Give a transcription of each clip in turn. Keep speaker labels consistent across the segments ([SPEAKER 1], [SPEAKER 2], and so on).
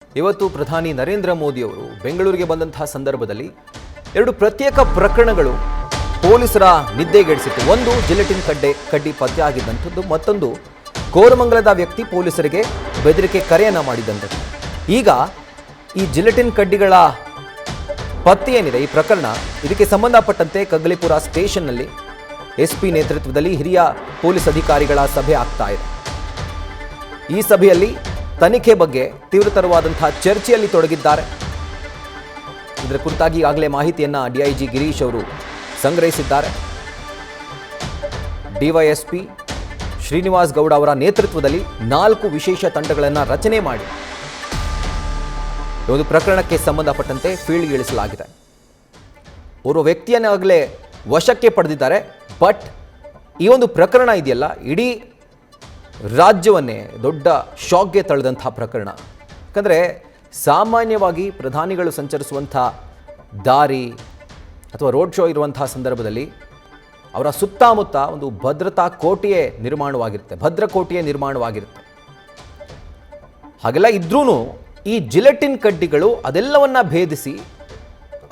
[SPEAKER 1] ಇವತ್ತು ಪ್ರಧಾನಿ ನರೇಂದ್ರ ಮೋದಿ ಅವರು ಬೆಂಗಳೂರಿಗೆ ಬಂದಂತಹ ಸಂದರ್ಭದಲ್ಲಿ ಎರಡು ಪ್ರತ್ಯೇಕ ಪ್ರಕರಣಗಳು ಪೊಲೀಸರ ನಿದ್ದೆಗೆಡಿಸಿತ್ತು. ಒಂದು ಜಿಲೆಟಿನ್ ಕಡ್ಡಿ ಪತ್ತೆ ಆಗಿದ್ದಂಥದ್ದು, ಮತ್ತೊಂದು ಕೋರಮಂಗಲದ ವ್ಯಕ್ತಿ ಪೊಲೀಸರಿಗೆ ಬೆದರಿಕೆ ಕರೆಯನ್ನ ಮಾಡಿದಂಥದ್ದು. ಈಗ ಈ ಜಿಲೆಟಿನ್ ಕಡ್ಡಿಗಳ ಪತ್ತೆ ಏನಿದೆ ಈ ಪ್ರಕರಣ, ಇದಕ್ಕೆ ಸಂಬಂಧಪಟ್ಟಂತೆ ಕಗ್ಗಲಿಪುರ ಸ್ಟೇಷನ್ನಲ್ಲಿ ಎಸ್ಪಿ ನೇತೃತ್ವದಲ್ಲಿ ಹಿರಿಯ ಪೊಲೀಸ್ ಅಧಿಕಾರಿಗಳ ಸಭೆ ಆಗ್ತಾ ಇದೆ. ಈ ಸಭೆಯಲ್ಲಿ ತನಿಖೆ ಬಗ್ಗೆ ತೀವ್ರತರವಾದಂತಹ ಚರ್ಚೆಯಲ್ಲಿ ತೊಡಗಿದ್ದಾರೆ. ಇದರ ಕುರಿತಾಗಿ ಈಗಾಗಲೇ ಮಾಹಿತಿಯನ್ನ ಡಿಐಜಿ ಗಿರೀಶ್ ಅವರು ಸಂಗ್ರಹಿಸಿದ್ದಾರೆ. ಡಿವೈಎಸ್ಪಿ ಶ್ರೀನಿವಾಸ್ ಗೌಡ ಅವರ ನೇತೃತ್ವದಲ್ಲಿ 4 ವಿಶೇಷ ತಂಡಗಳನ್ನು ರಚನೆ ಮಾಡಿ ಒಂದು ಪ್ರಕರಣಕ್ಕೆ ಸಂಬಂಧಪಟ್ಟಂತೆ ಫೀಲ್ಡ್ಗೆ ಇಳಿಸಲಾಗಿದೆ. ಓರ್ವ ವ್ಯಕ್ತಿಯನ್ನಾಗಲೇ ವಶಕ್ಕೆ ಪಡೆದಿದ್ದಾರೆ. ಬಟ್ ಈ ಒಂದು ಪ್ರಕರಣ ಇದೆಯಲ್ಲ, ಇಡೀ ರಾಜ್ಯವನ್ನೇ ದೊಡ್ಡ ಶಾಕ್ಗೆ ತಳೆದಂಥ ಪ್ರಕರಣ. ಯಾಕಂದರೆ ಸಾಮಾನ್ಯವಾಗಿ ಪ್ರಧಾನಿಗಳು ಸಂಚರಿಸುವಂಥ ದಾರಿ ಅಥವಾ ರೋಡ್ ಶೋ ಇರುವಂತಹ ಸಂದರ್ಭದಲ್ಲಿ ಅವರ ಸುತ್ತಮುತ್ತ ಒಂದು ಭದ್ರತಾ ಕೋಟೆಯೇ ನಿರ್ಮಾಣವಾಗಿರುತ್ತೆ, ಭದ್ರಕೋಟೆಯೇ ನಿರ್ಮಾಣವಾಗಿರುತ್ತೆ. ಹಾಗೆಲ್ಲ ಇದ್ರೂ ಈ ಜಿಲೆಟಿನ್ ಕಡ್ಡಿಗಳು ಅದೆಲ್ಲವನ್ನ ಭೇದಿಸಿ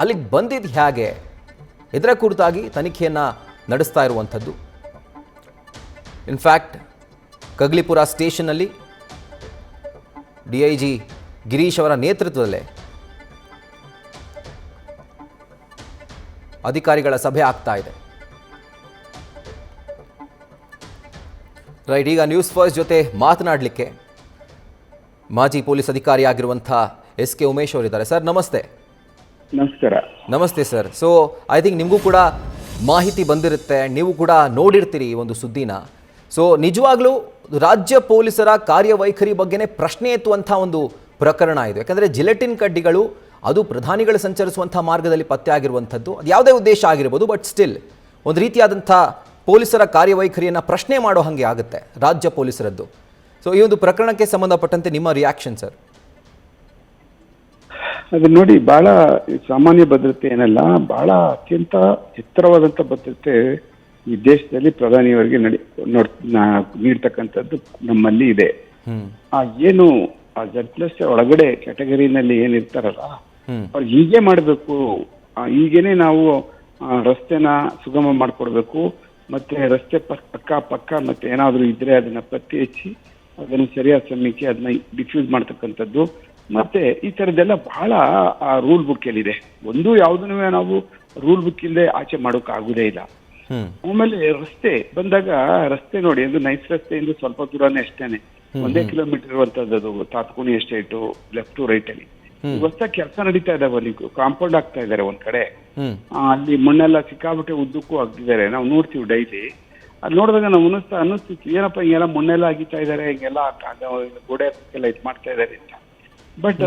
[SPEAKER 1] ಅಲ್ಲಿಗೆ ಬಂದಿದ್ದು ಹೇಗೆ, ಇದರ ಕುರಿತಾಗಿ ತನಿಖೆಯನ್ನು ನಡೆಸ್ತಾ ಇರುವಂಥದ್ದು. ಇನ್ಫ್ಯಾಕ್ಟ್ ಕಗ್ಲಿಪುರ ಸ್ಟೇಷನ್ನಲ್ಲಿ ಡಿಐಜಿ ಗಿರೀಶ್ ಅವರ ನೇತೃತ್ವದಲ್ಲೇ ಅಧಿಕಾರಿಗಳ ಸಭೆ ಆಗ್ತಾ ಇದೆ. ರೈಟ್, ಈಗ ನ್ಯೂಸ್ ಫಸ್ಟ್ ಜೊತೆ ಮಾತನಾಡಲಿಕ್ಕೆ ಮಾಜಿ ಪೊಲೀಸ್ ಅಧಿಕಾರಿಯಾಗಿರುವಂಥ ಎಸ್ ಕೆ ಉಮೇಶ್ ಅವರಿದ್ದಾರೆ. ಸರ್ ನಮಸ್ತೆ.
[SPEAKER 2] ನಮಸ್ಕಾರ.
[SPEAKER 1] ನಮಸ್ತೆ ಸರ್. ಸೊ ಐ ಥಿಂಕ್ ನಿಮಗೂ ಕೂಡ ಮಾಹಿತಿ ಬಂದಿರುತ್ತೆ, ನೀವು ಕೂಡ ನೋಡಿರ್ತೀರಿ ಈ ಒಂದು ಸುದ್ದಿನ. ಸೊ ನಿಜವಾಗ್ಲೂ ರಾಜ್ಯ ಪೊಲೀಸರ ಕಾರ್ಯವೈಖರಿ ಬಗ್ಗೆನೇ ಪ್ರಶ್ನೆ ಎತ್ತುವಂಥ ಒಂದು ಪ್ರಕರಣ ಇದು. ಯಾಕಂದರೆ ಜಿಲೆಟಿನ್ ಕಡ್ಡಿಗಳು ಅದು ಪ್ರಧಾನಿಗಳು ಸಂಚರಿಸುವಂಥ ಮಾರ್ಗದಲ್ಲಿ ಪತ್ತೆ ಆಗಿರುವಂಥದ್ದು. ಅದು ಯಾವುದೇ ಉದ್ದೇಶ ಆಗಿರ್ಬೋದು, ಬಟ್ ಸ್ಟಿಲ್ ಒಂದು ರೀತಿಯಾದಂಥ ಪೊಲೀಸರ ಕಾರ್ಯವೈಖರಿಯನ್ನು ಪ್ರಶ್ನೆ ಮಾಡೋ ಹಾಗೆ ಆಗುತ್ತೆ ರಾಜ್ಯ ಪೊಲೀಸರದ್ದು. ಸೊ ಈ ಒಂದು ಪ್ರಕರಣಕ್ಕೆ ಸಂಬಂಧಪಟ್ಟಂತೆ ನಿಮ್ಮ ರಿಯಾಕ್ಷನ್ ಸರ್?
[SPEAKER 2] ಅದು ನೋಡಿ, ಬಹಳ ಸಾಮಾನ್ಯ ಭದ್ರತೆ ಏನಲ್ಲ, ಬಹಳ ಅತ್ಯಂತ ಎತ್ತರವಾದಂಥ ಭದ್ರತೆ ಈ ದೇಶದಲ್ಲಿ ಪ್ರಧಾನಿಯವರಿಗೆ ನೀಡ್ತಕ್ಕಂಥದ್ದು ನಮ್ಮಲ್ಲಿ ಇದೆ. ಏನು ಆ Z+ ಒಳಗಡೆ ಕ್ಯಾಟಗರಿನಲ್ಲಿ ಏನಿರ್ತಾರಲ್ಲ ಅವ್ರು ಹೀಗೆ ಮಾಡಬೇಕು, ಹೀಗೇನೆ ನಾವು ರಸ್ತೆನ ಸುಗಮ ಮಾಡಿಕೊಡ್ಬೇಕು, ಮತ್ತೆ ರಸ್ತೆ ಪಕ್ಕ ಮತ್ತೆ ಏನಾದರೂ ಇದ್ರೆ ಅದನ್ನ ಪತ್ತೆ ಹಚ್ಚಿ ಅದನ್ನು ಸರಿಯಾದ ಸಮಯಕ್ಕೆ ಅದನ್ನ ಡಿಫ್ಯೂಸ್ ಮಾಡ್ತಕ್ಕಂಥದ್ದು. ಮತ್ತೆ ಈ ತರದ್ದೆಲ್ಲ ಬಹಳ ರೂಲ್ ಬುಕ್ ಅಲ್ಲಿದೆ. ಒಂದು ಯಾವುದನ್ನು ನಾವು ರೂಲ್ ಬುಕ್ ಇಲ್ಲದೆ ಆಚೆ ಮಾಡೋಕೆ ಆಗುದೇ ಇಲ್ಲ. ಆಮೇಲೆ ರಸ್ತೆ ಬಂದಾಗ, ರಸ್ತೆ ನೋಡಿ, ಒಂದು ನೈಸ್ ರಸ್ತೆಯಿಂದ ಸ್ವಲ್ಪ ದೂರನೇ ಅಷ್ಟೇನೆ, 1 ಕಿಲೋಮೀಟರ್ ಇರುವಂತದ್ದು ತಾತ್ಕೂಣಿ ಎಸ್ಟೇಟು ಲೆಫ್ಟ್ ರೈಟ್ ಅಲ್ಲಿ ಹೊಸ ಕೆಲಸ ನಡೀತಾ ಇದಾವೆ. ಅಲ್ಲಿ ಕಾಂಪೌಂಡ್ ಆಗ್ತಾ ಇದಾರೆ ಒಂದ್ ಕಡೆ, ಅಲ್ಲಿ ಮಣ್ಣೆಲ್ಲ ಸಿಕ್ಕಾಬಿಟ್ಟೆ ಉದ್ದಕ್ಕೂ ಆಗ್ತಿದ್ದಾರೆ. ನಾವು ನೋಡ್ತೀವಿ ಡೈಲಿ. ಅಲ್ಲಿ ನೋಡಿದಾಗ ನಾವು ಅನ್ನಿಸ್ತಿತ್ತು, ಏನಪ್ಪ ಹಿಂಗೆಲ್ಲ ಮಣ್ಣೆಲ್ಲ ಅಗಿತಾ ಇದಾರೆ, ಹಿಂಗೆಲ್ಲ ಗೋಡೆ ಎಲ್ಲ ಇದು ಮಾಡ್ತಾ ಇದಾರೆ ಅಂತ. ಬಟ್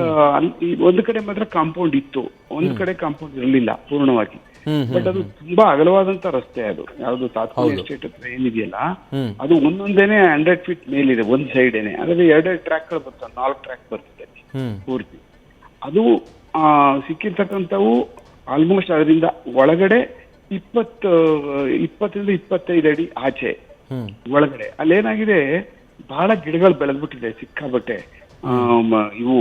[SPEAKER 2] ಒಂದು ಕಡೆ ಮಾತ್ರ ಕಾಂಪೌಂಡ್ ಇತ್ತು, ಒಂದು ಕಡೆ ಕಾಂಪೌಂಡ್ ಇರಲಿಲ್ಲ ಪೂರ್ಣವಾಗಿ. ಬಟ್ ಅದು ತುಂಬಾ ಅಗಲವಾದಂತ ರಸ್ತೆ. ಅದು ಯಾವ್ದು ತಾತ್ಕಾಲಿಕ ಎಸ್ಟೇಟ್ ಹತ್ರ ಏನಿದೆಯಲ್ಲ, ಅದು ಒಂದೊಂದೇನೆ 100 ಫೀಟ್ ಮೇಲಿದೆ ಒಂದ್ ಸೈಡೇನೆ. ಅದ್ರಲ್ಲಿ 2 ಟ್ರ್ಯಾಕ್ಗಳು ಬರ್ತವೆ, 4 ಟ್ರ್ಯಾಕ್ ಬರ್ತದೆ ಪೂರ್ತಿ. ಅದು ಸಿಕ್ಕಿರ್ತಕ್ಕಂಥವು ಆಲ್ಮೋಸ್ಟ್ ಅದರಿಂದ ಒಳಗಡೆ 20 ರಿಂದ 25 ಅಡಿ ಆಚೆ ಒಳಗಡೆ. ಅಲ್ಲೇನಾಗಿದೆ, ಬಹಳ ಗಿಡಗಳು ಬೆಳೆದ್ಬಿಟ್ಟಿದೆ ಸಿಕ್ಕಾಬಟ್ಟೆ. ಇವು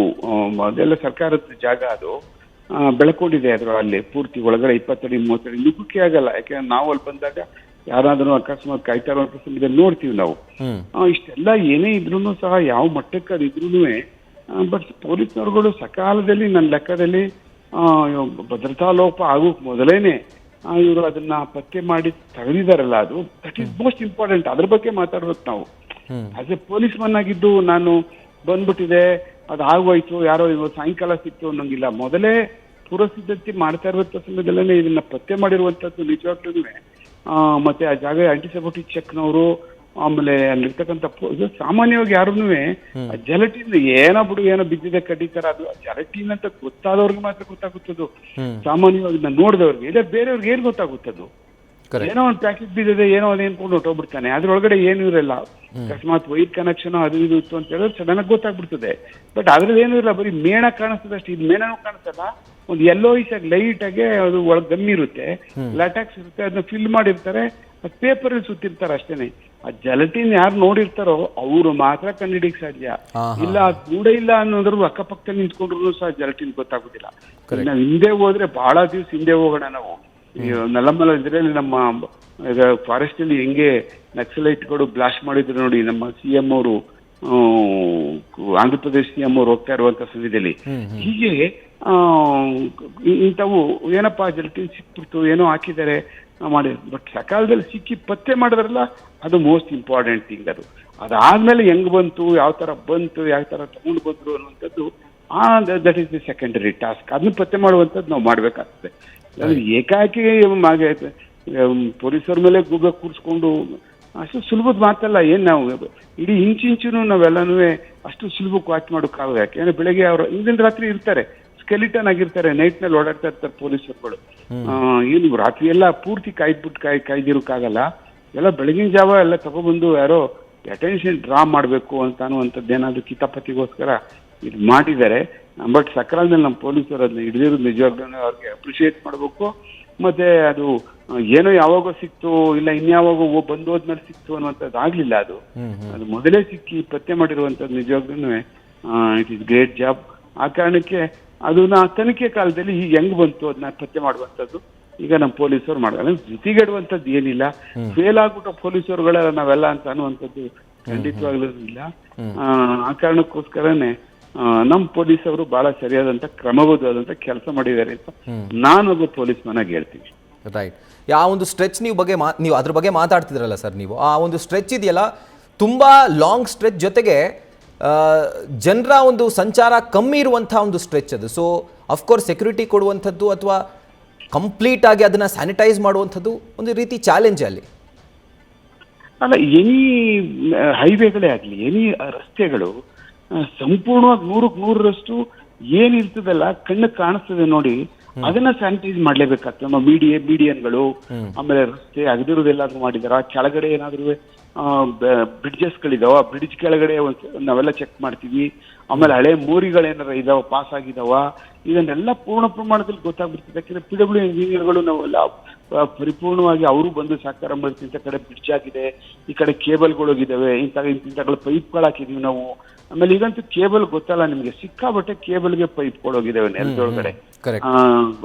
[SPEAKER 2] ಅದೆಲ್ಲ ಸರ್ಕಾರದ ಜಾಗ, ಅದು ಬೆಳ್ಕೊಂಡಿದೆ. ಅದ್ರ ಅಲ್ಲಿ ಪೂರ್ತಿ ಒಳಗಡೆ 20 ಅಡಿ 30 ಅಡಿ ನುಗ್ಗಕ್ಕೆ ಆಗಲ್ಲ. ಯಾಕೆಂದ್ರೆ ನಾವು ಅಲ್ಲಿ ಬಂದಾಗ ಯಾರಾದ್ರೂ ಅಕಸ್ಮಾತ್ ಕಾಯ್ತಾ ಇರುವಂತ ಸಮಯದಲ್ಲಿ ನೋಡ್ತೀವಿ ನಾವು. ಇಷ್ಟೆಲ್ಲ ಏನೇ ಇದ್ರೂ ಸಹ, ಯಾವ ಮಟ್ಟಕ್ಕೆ ಅದಿದ್ರೂ, ಬಟ್ ಪೊಲೀಸ್ನವರುಗಳು ಸಕಾಲದಲ್ಲಿ ನನ್ನ ಲೆಕ್ಕದಲ್ಲಿ ಭದ್ರತಾ ಲೋಪ ಆಗೋಕ್ ಮೊದಲೇನೆ ಇವರು ಅದನ್ನ ಪತ್ತೆ ಮಾಡಿ ತೆಗೆದಿದಾರಲ್ಲ, ಅದು ದಟ್ ಈಸ್ ಮೋಸ್ಟ್ ಇಂಪಾರ್ಟೆಂಟ್. ಅದ್ರ ಬಗ್ಗೆ ಮಾತಾಡ್ಬೇಕು ನಾವು. ಆಸ್ ಎ ಪೊಲೀಸ್ ಮನ್ ಆಗಿದ್ದು ನಾನು ಬಂದ್ಬಿಟ್ಟಿದೆ, ಅದು ಆಗೋಯ್ತು, ಯಾರೋ ಇವತ್ತು ಸಾಯಂಕಾಲ ಸಿಕ್ತು ಅನ್ನೋಂಗಿಲ್ಲ. ಮೊದಲೇ ಪೂರ್ವಸಿದ್ಧತೆ ಮಾಡ್ತಾ ಇರುವಂತ ಸಮಯದಲ್ಲೇ ಇದನ್ನ ಪತ್ತೆ ಮಾಡಿರುವಂತದ್ದು ನಿಜವಾಗ್ಲೂ. ಮತ್ತೆ ಆ ಜಾಗ ಆಂಟಿಸೆಪ್ಟಿಕ್ ಚೆಕ್ನವರು, ಆಮೇಲೆ ಅಲ್ಲಿರ್ತಕ್ಕಂಥ ಸಾಮಾನ್ಯವಾಗಿ ಯಾರೂನು ಜೆಲಟಿನ್ ಏನೋ ಬಿಡು, ಏನೋ ಬಿದ್ದಿದೆ ಕಡ್ಡಿತರ, ಅದು ಜೆಲಟಿನ್ ಅಂತ ಗೊತ್ತಾದವ್ರಿಗೆ ಮಾತ್ರ ಗೊತ್ತಾಗುತ್ತದು. ಸಾಮಾನ್ಯವಾಗಿ ನೋಡಿದವ್ರಿಗೆ, ಇಲ್ಲ ಬೇರೆಯವ್ರಿಗೆ ಏನ್ ಗೊತ್ತಾಗುತ್ತದು? ಏನೋ ಒಂದು ಪ್ಯಾಕೆಟ್ ಬಿದ್ದಿದೆ, ಏನೋ ಅದೇನ್ಕೊಂಡು ಹೊಟ್ಟೋಗ್ಬಿಡ್ತಾನೆ, ಅದ್ರೊಳಗಡೆ ಏನು ಇರಲ್ಲ. ಅಕಸ್ಮಾತ್ ವೈರ್ ಕನೆಕ್ಷನ್ ಅದು ಇದು ಇತ್ತು ಅಂತ ಹೇಳಿದ್ರೆ ಸಡನ್ ಆಗಿ ಗೊತ್ತಾಗ್ಬಿಡ್ತದೆ. ಬಟ್ ಅದ್ರಲ್ಲಿ ಏನು ಇಲ್ಲ, ಬರೀ ಮೇಣ ಕಾಣಿಸ್ತದೆ ಅಷ್ಟೇ. ಇದು ಮೇಣನೂ ಕಾಣಿಸ್ತಲ್ಲ, ಒಂದು ಯೆಲ್ಲೋಯಿಶ್ ಆಗಿ ಲೈಟ್ ಆಗಿ ಅದು ಒಳಗೆ ಗಮ್ಮಿ ಇರುತ್ತೆ, ಲ್ಯಾಟಾಕ್ಸ್ ಇರುತ್ತೆ, ಅದನ್ನ ಫಿಲ್ ಮಾಡಿರ್ತಾರೆ, ಪೇಪರ್ ಅಲ್ಲಿ ಸುತ್ತಿರ್ತಾರೆ ಅಷ್ಟೇನೆ. ಆ ಜಲಟಿನ್ ಯಾರು ನೋಡಿರ್ತಾರೋ ಅವರು ಮಾತ್ರ ಕಂಡಿಡಿಯಕ್ ಸಾಧ್ಯ. ಇಲ್ಲ ಕೂಡ ಇಲ್ಲ ಅನ್ನೋದ್ರು ಅಕ್ಕಪಕ್ಕದಲ್ಲಿ ನಿಂತ್ಕೊಂಡ್ರು ಸಹ ಜಲಟಿನ್ ಗೊತ್ತಾಗುದಿಲ್ಲ. ನಾವು ಹಿಂದೆ ಹೋದ್ರೆ ಬಹಳ ದಿವಸ ಹಿಂದೆ ಹೋಗೋಣ ನಾವು. ನಲ್ಲಮಲ ಇದರಲ್ಲಿ ನಮ್ಮ ಈಗ ಫಾರೆಸ್ಟ್ ಅಲ್ಲಿ ಹೆಂಗೆ ನಕ್ಸಲೈಟ್ಗಳು ಬ್ಲಾಸ್ಟ್ ಮಾಡಿದ್ರು ನೋಡಿ, ನಮ್ಮ CM ಅವರು ಆಂಧ್ರ ಪ್ರದೇಶ CM ಅವರು ಹೋಗ್ತಾ ಇರುವಂತ ಸಮಯದಲ್ಲಿ ಹೀಗೆ ಇಂಥವು ಏನಪ್ಪಾ ಜಲಟಿನ್ ಸಿಕ್ಬಿಡ್ತು, ಏನೋ ಹಾಕಿದ್ದಾರೆ ಮಾಡಿ, ಬಟ್ ಸಕಾಲದಲ್ಲಿ ಸಿಕ್ಕಿ ಪತ್ತೆ ಮಾಡಿದ್ರಲ್ಲ ಅದು ಮೋಸ್ಟ್ ಇಂಪಾರ್ಟೆಂಟ್ ಥಿಂಗ್. ಅದಾದ್ಮೇಲೆ ಹೆಂಗ್ ಬಂತು, ಯಾವ ತರ ಬಂತು, ಯಾವ ತರ ತಗೊಂಡು ಬಂದ್ರು ಅನ್ನುವಂಥದ್ದು that is the secondary task. ಅದನ್ನ ಪತ್ತೆ ಮಾಡುವಂಥದ್ದು ನಾವು ಮಾಡ್ಬೇಕಾಗ್ತದೆ. ಏಕಾಏಕಿ ಪೊಲೀಸರ ಮೇಲೆ ಗುಗ್ಗ ಕೂರಿಸ್ಕೊಂಡು ಅಷ್ಟು ಸುಲಭದ ಮಾತಲ್ಲ. ಏನ್ ನಾವು ಇಡೀ ಇಂಚಿಂಚು ನಾವೆಲ್ಲನೂ ಅಷ್ಟು ಸುಲಭಕ್ಕೆ ವಾಚ್ ಮಾಡೋಕ್ಕಾಗ. ಯಾಕೆಂದ್ರೆ ಬೆಳಗ್ಗೆ ಅವರು ಹಿಂದಿನ ರಾತ್ರಿ ಇರ್ತಾರೆ, ಸ್ಕೆಲಿಟನ್ ಆಗಿರ್ತಾರೆ, ನೈಟ್ ನಲ್ಲಿ ಓಡಾಡ್ತಾ ಇರ್ತಾರೆ ಪೊಲೀಸರುಗಳು. ಏನು ರಾತ್ರಿ ಎಲ್ಲ ಪೂರ್ತಿ ಕಾಯ್ದಿರೋಕ್ಕಾಗಲ್ಲ. ಎಲ್ಲ ಬೆಳಗಿನ ಜಾವ ಎಲ್ಲ ತಗೊಬಂದು ಯಾರೋ ಅಟೆನ್ಷನ್ ಡ್ರಾ ಮಾಡಬೇಕು ಅಂತ ಅನ್ನುವಂಥದ್ದು ಏನಾದ್ರು ಕಿತಾಪತಿಗೋಸ್ಕರ ಇದು ಮಾಡಿದ್ದಾರೆ. ಬಟ್ ಸಕಾಲದಲ್ಲಿ ನಮ್ಮ ಪೊಲೀಸರು ಅದನ್ನ ಹಿಡಿದಿರೋದು ನಿಜವಾಗ್ಲೂ ಅವ್ರಿಗೆ ಅಪ್ರಿಷಿಯೇಟ್ ಮಾಡಬೇಕು. ಮತ್ತೆ ಅದು ಏನೋ ಯಾವಾಗೋ ಸಿಕ್ತು, ಇಲ್ಲ ಇನ್ಯಾವಾಗೋ ಬಂದೋದ್ಮೇಲೆ ಸಿಕ್ತು ಅನ್ನುವಂಥದ್ದು ಆಗ್ಲಿಲ್ಲ. ಅದು ಮೊದಲೇ ಸಿಕ್ಕಿ ಪತ್ತೆ ಮಾಡಿರುವಂಥದ್ದು ನಿಜವಾಗ್ಲೂ ಇಟ್ ಇಸ್ ಗ್ರೇಟ್ ಜಾಬ್. ಆ ಕಾರಣಕ್ಕೆ ಅದನ್ನ ತನಿಖೆ ಕಾಲದಲ್ಲಿ ಈಗ ಹೆಂಗ್ ಬಂತು ಅದನ್ನ ಪತ್ತೆ ಮಾಡುವಂಥದ್ದು ಈಗ ನಮ್ಮ ಪೊಲೀಸರು ಮಾಡೋದು. ಜೊತೆಗೆಡುವಂಥದ್ದು ಏನಿಲ್ಲ, ಫೇಲ್ ಆಗ್ಬಿಟ್ಟು ಪೊಲೀಸರುಗಳೆಲ್ಲ ನಾವೆಲ್ಲ ಅಂತ ಅನ್ನುವಂಥದ್ದು ಖಂಡಿತವಾಗ್ಲೂ ಇಲ್ಲ. ಆ ಕಾರಣಕ್ಕೋಸ್ಕರನೇ ನಮ್ಮ ಪೊಲೀಸರು ಬಹಳ ಸರಿಯಾದಂತ ಕ್ರಮಬದ್ಧವಾದಂತ ಕೆಲಸ ಮಾಡಿದ್ದಾರೆ ಅಂತ ನಾನೊಬ್ಬ ಪೊಲೀಸ್ ಮನಾಗಿ ಹೇಳ್ತೀನಿ.
[SPEAKER 1] ರೈಟ್. ಆ ಒಂದು ಸ್ಟ್ರೆಚ್ ನೀವು ಅದ್ರ ಬಗ್ಗೆ ಮಾತಾಡ್ತಿದ್ರಲ್ಲ ಸರ್, ನೀವು ಆ ಒಂದು ಸ್ಟ್ರೆಚ್ ಇದೆಯಲ್ಲ, ತುಂಬಾ ಲಾಂಗ್ ಸ್ಟ್ರೆಚ್, ಜೊತೆಗೆ ಜನರ ಒಂದು ಸಂಚಾರ ಕಮ್ಮಿ ಇರುವಂತಹ ಒಂದು ಸ್ಟ್ರೆಚ್ ಅದು. ಸೊ ಅಫ್ಕೋರ್ಸ್ ಸೆಕ್ಯೂರಿಟಿ ಕೊಡುವಂಥದ್ದು ಅಥವಾ ಕಂಪ್ಲೀಟ್ ಆಗಿ ಅದನ್ನ ಸ್ಯಾನಿಟೈಸ್ ಮಾಡುವಂಥದ್ದು ಒಂದು ರೀತಿ ಚಾಲೆಂಜ್ ಅಲ್ಲಿ.
[SPEAKER 2] ಅಲ್ಲ, ಎನಿ ಹೈವೇಗಳೇ ಆಗಲಿ, ಎನಿ ರಸ್ತೆಗಳು ಸಂಪೂರ್ಣವಾಗಿ 100% ಏನಿರ್ತದಲ್ಲ ಕಣ್ಣು ಕಾಣಿಸ್ತದೆ ನೋಡಿ, ಅದನ್ನ ಸ್ಯಾನಿಟೈಸ್ ಮಾಡ್ಲೇಬೇಕಾಗ್ತದೆ. ನಮ್ಮ ಮೀಡಿಯನ್ಗಳು ಆಮೇಲೆ ರಸ್ತೆ ಅಗದಿರೋದೆಲ್ಲಾದ್ರೂ ಮಾಡಿದಾರ, ಕೆಳಗಡೆ ಏನಾದ್ರು ಬ್ರಿಡ್ಜಸ್ಗಳಿದಾವ, ಬ್ರಿಡ್ಜ್ ಕೆಳಗಡೆ ನಾವೆಲ್ಲ ಚೆಕ್ ಮಾಡ್ತೀವಿ. ಆಮೇಲೆ ಹಳೆ ಮೋರಿಗಳೇನಾರ ಇದಾವ, ಪಾಸ್ ಆಗಿದಾವ, ಇದನ್ನೆಲ್ಲ ಪೂರ್ಣ ಪ್ರಮಾಣದಲ್ಲಿ ಗೊತ್ತಾಗ್ಬಿಡ್ತದೆ. ಯಾಕಂದ್ರೆ PW ಇಂಜಿನಿಯರ್ಗಳು ನಾವೆಲ್ಲ ಪರಿಪೂರ್ಣವಾಗಿ ಅವರು ಬಂದು ಸಹಕಾರ ಮಾಡ್ತೀವಿ. ಇಂಥ ಕಡೆ ಬ್ರಿಡ್ಜ್ ಆಗಿದೆ, ಈ ಕಡೆ ಕೇಬಲ್ಗಳೋಗಿದ್ದಾವೆ, ಇಂಥಗಳು ಪೈಪ್ಗಳು ಹಾಕಿದೀವಿ ನಾವು. ಆಮೇಲೆ ಈಗಂತೂ ಕೇಬಲ್ ಗೊತ್ತಲ್ಲ ನಿಮ್ಗೆ, ಸಿಕ್ಕಾಬಟ್ಟೆ ಕೇಬಲ್ಗೆ ಪೈಪ್ಗಳೋಗಿದ್ದಾವೆ ನೆಲದೊಳಗಡೆ.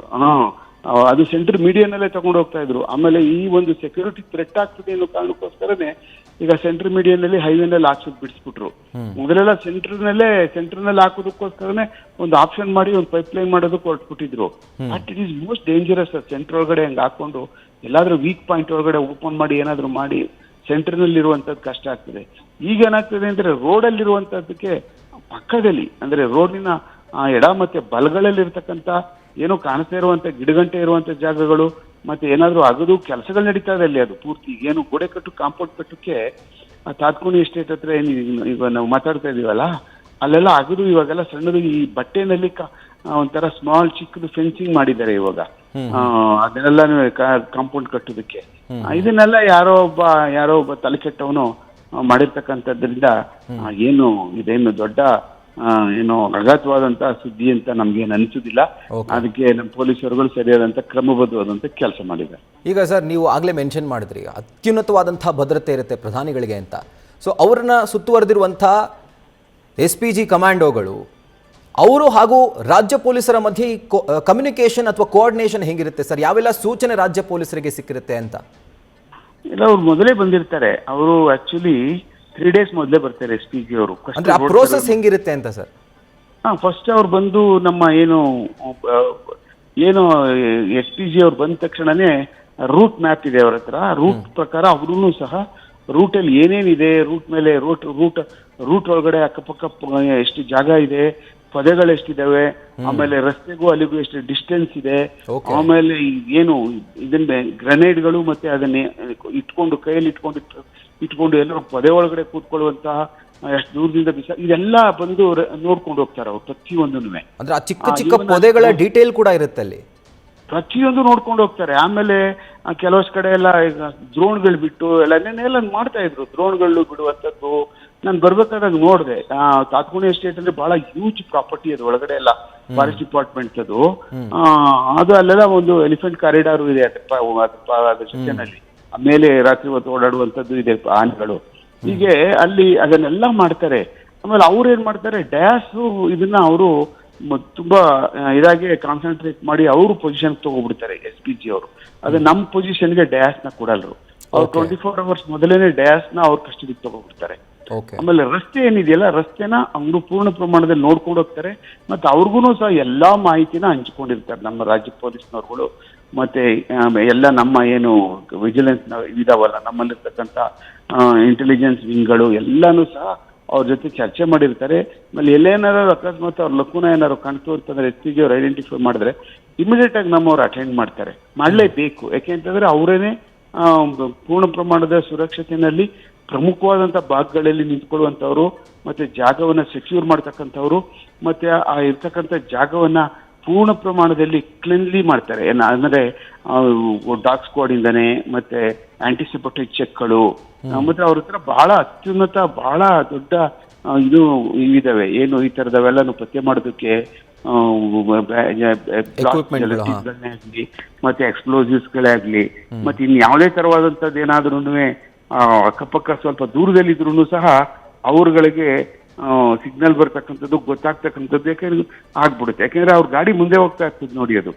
[SPEAKER 2] ಅದು ಸೆಂಟ್ರಲ್ ಮೀಡಿಯಾನಲ್ಲೇ ತಗೊಂಡು ಹೋಗ್ತಾ ಇದ್ರು. ಆಮೇಲೆ ಈ ಒಂದು ಸೆಕ್ಯೂರಿಟಿ ಥ್ರೆಟ್ ಆಗ್ತದೆ ಅನ್ನೋ ಕಾರಣಕ್ಕೋಸ್ಕರನೇ ಈಗ ಸೆಂಟ್ರಲ್ ಮೀಡಿಯಾನಲ್ಲಿ ಹೈವೇನಲ್ಲಿ ಹಾಕ್ಸೋದು ಬಿಡಿಸ್ಬಿಟ್ರು. ಮೊದಲೆಲ್ಲ ಸೆಂಟ್ರಲ್ ಹಾಕೋದಕ್ಕೋಸ್ಕರನೇ ಒಂದು ಆಪ್ಷನ್ ಮಾಡಿ ಒಂದು ಪೈಪ್ ಲೈನ್ ಮಾಡೋದಕ್ಕೆ ಹೊರಟ್ಬಿಟ್ಟಿದ್ರು. But it is most dangerous. Centre ಒಳಗಡೆ ಹಂಗೆ ಹಾಕೊಂಡು ಎಲ್ಲಾದ್ರೂ ವೀಕ್ ಪಾಯಿಂಟ್ ಒಳಗಡೆ ಓಪನ್ ಮಾಡಿ ಏನಾದ್ರು ಮಾಡಿ ಸೆಂಟ್ರ್ನಲ್ಲಿ ಇರುವಂತದ್ದು ಕಷ್ಟ ಆಗ್ತದೆ. ಈಗ ಏನಾಗ್ತದೆ ಅಂದ್ರೆ ರೋಡಲ್ಲಿರುವಂತದ್ದಕ್ಕೆ ಪಕ್ಕದಲ್ಲಿ, ಅಂದ್ರೆ ರೋಡಿನ ಎಡ ಮತ್ತೆ ಬಲಗಳಲ್ಲಿ ಇರ್ತಕ್ಕಂಥ ಏನೋ ಕಾಣಿಸ್ತಾ ಇರುವಂತ ಗಿಡಗಂಟೆ ಇರುವಂತ ಜಾಗಗಳು, ಮತ್ತೆ ಏನಾದ್ರು ಅಗದು ಕೆಲಸಗಳು ನಡೀತಾ ಇದೆ ಅಲ್ಲಿ. ಅದು ಪೂರ್ತಿ ಏನು ಗೋಡೆ ಕಟ್ಟು ಕಾಂಪೌಂಡ್ ಕಟ್ಟಕ್ಕೆ ತಾತ್ಕೋಣಿ ಎಸ್ಟೇಟ್ ಹತ್ರ ಏನು ಈಗ ನಾವು ಮಾತಾಡ್ತಾ ಇದೀವಲ್ಲ, ಅಲ್ಲೆಲ್ಲ ಅಗದು ಇವಾಗೆಲ್ಲ ಸಣ್ಣದು ಈ ಬಟ್ಟೆನಲ್ಲಿ ಒಂಥರ ಸ್ಮಾಲ್ ಚಿಕ್ಕದು ಫೆನ್ಸಿಂಗ್ ಮಾಡಿದ್ದಾರೆ ಇವಾಗ. ಅದನ್ನೆಲ್ಲ ಕಾಂಪೌಂಡ್ ಕಟ್ಟೋದಕ್ಕೆ ಇದನ್ನೆಲ್ಲ ಯಾರೋ ಒಬ್ಬ ತಲೆ ಕೆಟ್ಟವನು ಮಾಡಿರ್ತಕ್ಕಂಥದ್ರಿಂದ ಏನು ಇದೇನು ದೊಡ್ಡ ಏನೋ ಅಗಾಧವಾದಂತ ಸುದ್ದಿ ಅಂತ ನಮ್ಗೇನು ಅನಿಸುದಿಲ್ಲ. ಅದಕ್ಕೆ ನಮ್ಮ ಪೊಲೀಸರುಗಳು ಸರಿಯಾದಂತ ಕ್ರಮಬದ್ಧವಾದಂತ ಕೆಲಸ ಮಾಡಿದ್ದಾರೆ.
[SPEAKER 1] ಈಗ ಸರ್, ನೀವು ಆಗ್ಲೇ ಮೆನ್ಷನ್ ಮಾಡಿದ್ರಿ ಅತ್ಯುನ್ನತವಾದಂತಹ ಭದ್ರತೆ ಇರುತ್ತೆ ಪ್ರಧಾನಿಗಳಿಗೆ ಅಂತ. ಸೊ ಅವ್ರನ್ನ ಸುತ್ತುವರೆದಿರುವಂತಹ SPG ಕಮಾಂಡೋಗಳು, ಅವರು ಹಾಗೂ ರಾಜ್ಯ ಪೊಲೀಸರ ಮಧ್ಯೆ ಕಮ್ಯುನಿಕೇಶನ್ ಅಥವಾ ಕೋಆರ್ಡಿನೇಷನ್ ಹೇಗಿರುತ್ತೆ ಸರ್? ಯಾವೆಲ್ಲ ಸೂಚನೆ ರಾಜ್ಯ ಪೊಲೀಸರಿಗೆ ಸಿಕ್ಕಿರುತ್ತೆ ಅಂತ?
[SPEAKER 2] ಇಲ್ಲ, ಅವ್ರು ಮೊದಲೇ ಬಂದಿರ್ತಾರೆ. ಅವರು ಆಕ್ಚುಲಿ 3 days ಮೊದಲೇ ಬರ್ತಾರೆ SPG ಅವರು.
[SPEAKER 1] ಅಂದ್ರೆ ಆ ಪ್ರೋಸೆಸ್ ಹೆಂಗಿರುತ್ತೆ ಅಂತ ಸರ್?
[SPEAKER 2] ಫಸ್ಟ್ ಅವ್ರು ಬಂದು ನಮ್ಮ ಏನು SPG ಅವ್ರು ಬಂದ ತಕ್ಷಣನೇ ರೂಟ್ ಮ್ಯಾಪ್ ಇದೆ ಅವ್ರ ಹತ್ರ. ರೂಟ್ ಪ್ರಕಾರ ಅವ್ರೂ ಸಹ ರೂಟಲ್ಲಿ ಏನೇನಿದೆ, ರೂಟ್ ಮೇಲೆ ರೂಟ್ ಒಳಗಡೆ ಅಕ್ಕಪಕ್ಕ ಎಷ್ಟು ಜಾಗ ಇದೆ, ಪದಗಳು ಎಷ್ಟಿದಾವೆ, ಆಮೇಲೆ ರಸ್ತೆಗೂ ಅಲ್ಲಿಗೂ ಎಷ್ಟು ಡಿಸ್ಟೆನ್ಸ್ ಇದೆ, ಆಮೇಲೆ ಏನು ಇದನ್ನ ಗ್ರೆನೇಡ್ಗಳು ಮತ್ತೆ ಅದನ್ನೇ ಇಟ್ಕೊಂಡು ಕೈಯಲ್ಲಿ ಇಟ್ಕೊಂಡು ಎಲ್ಲರೂ ಪೊದೆ ಒಳಗಡೆ ಕೂತ್ಕೊಳ್ಳುವಂತಹ ಎಷ್ಟು ದೂರದಿಂದ ಇದೆಲ್ಲ ಬಂದು ನೋಡ್ಕೊಂಡು ಹೋಗ್ತಾರೆ ಅವ್ರು ಪ್ರತಿಯೊಂದೂ.
[SPEAKER 1] ಅಂದ್ರೆ ಆ ಚಿಕ್ಕ ಚಿಕ್ಕ ಪೊದೆಗಳ ಡೀಟೇಲ್ ಕೂಡ ಇರುತ್ತೆ ಅಲ್ಲಿ,
[SPEAKER 2] ಪ್ರತಿಯೊಂದು ನೋಡ್ಕೊಂಡು ಹೋಗ್ತಾರೆ. ಆಮೇಲೆ ಕೆಲವಷ್ಟು ಕಡೆ ಎಲ್ಲ ಈಗ ಡ್ರೋನ್ಗಳು ಬಿಟ್ಟು ಎಲ್ಲ ಮಾಡ್ತಾ ಇದ್ರು. ಡ್ರೋನ್ಗಳು ಬಿಡುವಂಥದ್ದು ನಾನು ಬರ್ಬೇಕಾದಾಗ ನೋಡಿದೆ. ತಾತ್ಕೋಣಿ ಎಸ್ಟೇಟ್ ಅಂದ್ರೆ ಬಹಳ ಹ್ಯೂಜ್ ಪ್ರಾಪರ್ಟಿ ಅದು, ಒಳಗಡೆ ಎಲ್ಲ ಫಾರೆಸ್ಟ್ ಡಿಪಾರ್ಟ್ಮೆಂಟ್ ಅದು ಅಲ್ಲೆಲ್ಲ ಒಂದು ಎಲಿಫೆಂಟ್ ಕಾರಿಡಾರ್ ಇದೆ ಅದ್ರ ಜೊತೆನಲ್ಲಿ. ಮೇಲೆ ರಾತ್ರಿ ಹೊತ್ತು ಓಡಾಡುವಂಥದ್ದು ಇದೆ ಆನೆಗಳು. ಹೀಗೆ ಅಲ್ಲಿ ಅದನ್ನೆಲ್ಲ ಮಾಡ್ತಾರೆ. ಆಮೇಲೆ ಅವ್ರು ಏನ್ ಮಾಡ್ತಾರೆ, ಡಯಾಸು ಇದನ್ನ ಅವರು ತುಂಬಾ ಇದಾಗಿ ಕಾನ್ಸಂಟ್ರೇಟ್ ಮಾಡಿ ಅವರು ಪೊಸಿಷನ್ ತಗೋಬಿಡ್ತಾರೆ SPG ಅವರು. ಅದು ನಮ್ಮ ಪೊಸಿಷನ್ಗೆ ಡಯಾಸ್ನ ಕೊಡಲ್ರು. ಅವ್ರು 24 hours ಮೊದಲೇನೆ ಡಯಾಸ್ನ ಅವ್ರ ಕಸ್ಟಡಿಗೆ ತಗೋಬಿಡ್ತಾರೆ. ಆಮೇಲೆ ರಸ್ತೆ ಏನಿದೆಯಲ್ಲ, ರಸ್ತೆನ ಅವರು ಪೂರ್ಣ ಪ್ರಮಾಣದಲ್ಲಿ ನೋಡ್ಕೊಂಡು ಹೋಗ್ತಾರೆ. ಮತ್ತೆ ಅವ್ರಿಗೂ ಸಹ ಎಲ್ಲಾ ಮಾಹಿತಿನ ಹಂಚ್ಕೊಂಡಿರ್ತಾರೆ ನಮ್ಮ ರಾಜ್ಯ ಪೊಲೀಸ್ನವ್ರುಗಳು. ಮತ್ತೆ ಎಲ್ಲ ನಮ್ಮ ಏನು ವಿಜಿಲೆನ್ಸ್ ಇದಾವಲ್ಲ, ನಮ್ಮಲ್ಲಿರ್ತಕ್ಕಂಥ ಇಂಟೆಲಿಜೆನ್ಸ್ ವಿಂಗ್ಗಳು ಎಲ್ಲಾನು ಸಹ ಅವ್ರ ಜೊತೆ ಚರ್ಚೆ ಮಾಡಿರ್ತಾರೆ. ಆಮೇಲೆ ಎಲ್ಲೇನಾರು ಅಕಸ್ಮಾತ್ ಅವ್ರ ಲಕ್ಕುನ ಏನಾರು ಕಾಣ್ತು ಅಂತಂದ್ರೆ SPG ಅವ್ರು ಐಡೆಂಟಿಫೈ ಮಾಡಿದ್ರೆ ಇಮಿಡಿಯೇಟ್ ಆಗಿ ನಮ್ಮವ್ರು ಅಟೆಂಡ್ ಮಾಡ್ತಾರೆ. ಮಾಡಲೇಬೇಕು. ಯಾಕೆಂತಂದ್ರೆ ಅವರೇನೆ ಪೂರ್ಣ ಪ್ರಮಾಣದ ಸುರಕ್ಷತೆಯಲ್ಲಿ ಪ್ರಮುಖವಾದಂಥ ಭಾಗಗಳಲ್ಲಿ ನಿಂತ್ಕೊಳ್ಳುವಂಥವ್ರು, ಮತ್ತೆ ಜಾಗವನ್ನ ಸೆಕ್ಯೂರ್ ಮಾಡ್ತಕ್ಕಂಥವ್ರು, ಮತ್ತೆ ಆ ಇರ್ತಕ್ಕಂಥ ಜಾಗವನ್ನ ಪೂರ್ಣ ಪ್ರಮಾಣದಲ್ಲಿ ಕ್ಲೀನ್ಲಿ ಮಾಡ್ತಾರೆ. ಅಂದ್ರೆ ಡಾಗ್ ಸ್ಕ್ವಾಡ್ ಇಂದಾನೆ ಮತ್ತೆ ಆಂಟಿಸಿಪೇಟರಿ ಚೆಕ್ಗಳು, ಮತ್ತೆ ಅವ್ರ ಹತ್ರ ಬಹಳ ಅತ್ಯುನ್ನತ ಬಹಳ ದೊಡ್ಡ ಇದು ಇದಾವೆ. ಏನು ಈ ತರದವೆಲ್ಲಾನು ಪತ್ತೆ ಮಾಡೋದಕ್ಕೆ ಆಗ್ಲಿ, ಮತ್ತೆ ಎಕ್ಸ್ಪ್ಲೋಸಿವ್ಸ್ ಗಳೇ ಆಗ್ಲಿ, ಮತ್ತೆ ಇನ್ ಯಾವುದೇ ತರವಾದಂತದ್ದು ಏನಾದ್ರೂ ಅಕ್ಕಪಕ್ಕ ಸ್ವಲ್ಪ ದೂರದಲ್ಲಿ ಇದ್ರೂ ಸಹ ಅವ್ರಗಳಿಗೆ ಸಿಗ್ನಲ್ ಬರ್ತಕ್ಕಂಥದ್ದು ಗೊತ್ತಾಗ್ತಕ್ಕಂಥದ್ದು ಯಾಕಂದ್ರೆ ಆಗ್ಬಿಡುತ್ತೆ. ಯಾಕೆಂದ್ರೆ ಅವ್ರ ಗಾಡಿ ಮುಂದೆ ಹೋಗ್ತಾ ಇರ್ತದೆ ನೋಡಿ. ಅದು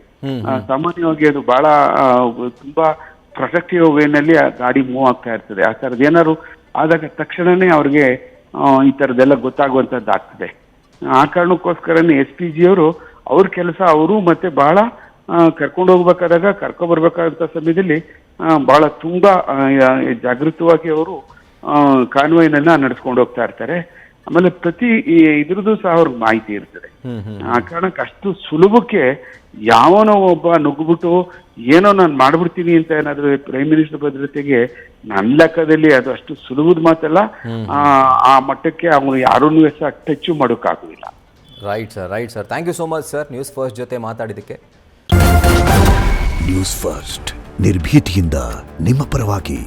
[SPEAKER 2] ಸಾಮಾನ್ಯವಾಗಿ ಅದು ಬಹಳ ತುಂಬಾ ಪ್ರೊಟೆಕ್ಟಿವ್ ವೇನಲ್ಲಿ ಆ ಗಾಡಿ ಮೂವ್ ಆಗ್ತಾ ಇರ್ತದೆ. ಆ ತರದ್ ಏನಾದ್ರು ಆದಾಗ ತಕ್ಷಣನೇ ಅವ್ರಿಗೆ ಈ ತರದೆಲ್ಲ ಗೊತ್ತಾಗುವಂತದ್ದು ಆಗ್ತದೆ. ಆ ಕಾರಣಕ್ಕೋಸ್ಕರನೇ SPG ಅವರು ಅವ್ರ ಕೆಲಸ ಅವರು ಮತ್ತೆ ಬಹಳ ಕರ್ಕೊಂಡು ಹೋಗ್ಬೇಕಾದಾಗ ಕರ್ಕೊಂಡ್ಬರ್ಬೇಕಾದಂತ ಸಮಯದಲ್ಲಿ ಬಹಳ ತುಂಬಾ ಜಾಗೃತವಾಗಿ ಅವರು ಕಾನ್ವಾಯ್ನ ನಡೆಸ್ಕೊಂಡು ಹೋಗ್ತಾ ಇರ್ತಾರೆ. ಆಮೇಲೆ ಪ್ರತಿ ಇದ್ರದ್ದು ಸಹ ಅವ್ರಿಗೆ ಮಾಹಿತಿ ಇರ್ತದೆ. ಆ ಕಾರಣಕ್ಕೆ ಅಷ್ಟು ಸುಲಭಕ್ಕೆ ಯಾವನೋ ಒಬ್ಬ ನುಗ್ಗುಬಿಟ್ಟು ಏನೋ ನಾನು ಮಾಡ್ಬಿಡ್ತೀನಿ ಅಂತ ಏನಾದ್ರು ಪ್ರೈಮ್ ಮಿನಿಸ್ಟರ್ ಭದ್ರತೆಗೆ ನನ್ನ ಲೆಕ್ಕದಲ್ಲಿ ಅದು ಅಷ್ಟು ಸುಲಭದ ಮಾತಲ್ಲ. ಆ ಮಟ್ಟಕ್ಕೆ ಅವನು ಯಾರನ್ನೂ ಸಹ ಟಚ್ ಮಾಡೋಕ್ಕಾಗೋದಿಲ್ಲ.
[SPEAKER 1] Right sir. Thank you so much sir, news first ಜೊತೆ ಮಾತಾಡಿದ್ದಕ್ಕೆ.
[SPEAKER 3] ನ್ಯೂಸ್ ಫಸ್ಟ್ ನಿರ್ಭೀತಿಯಿಂದ ನಿಮ್ಮ ಪರವಾಗಿ.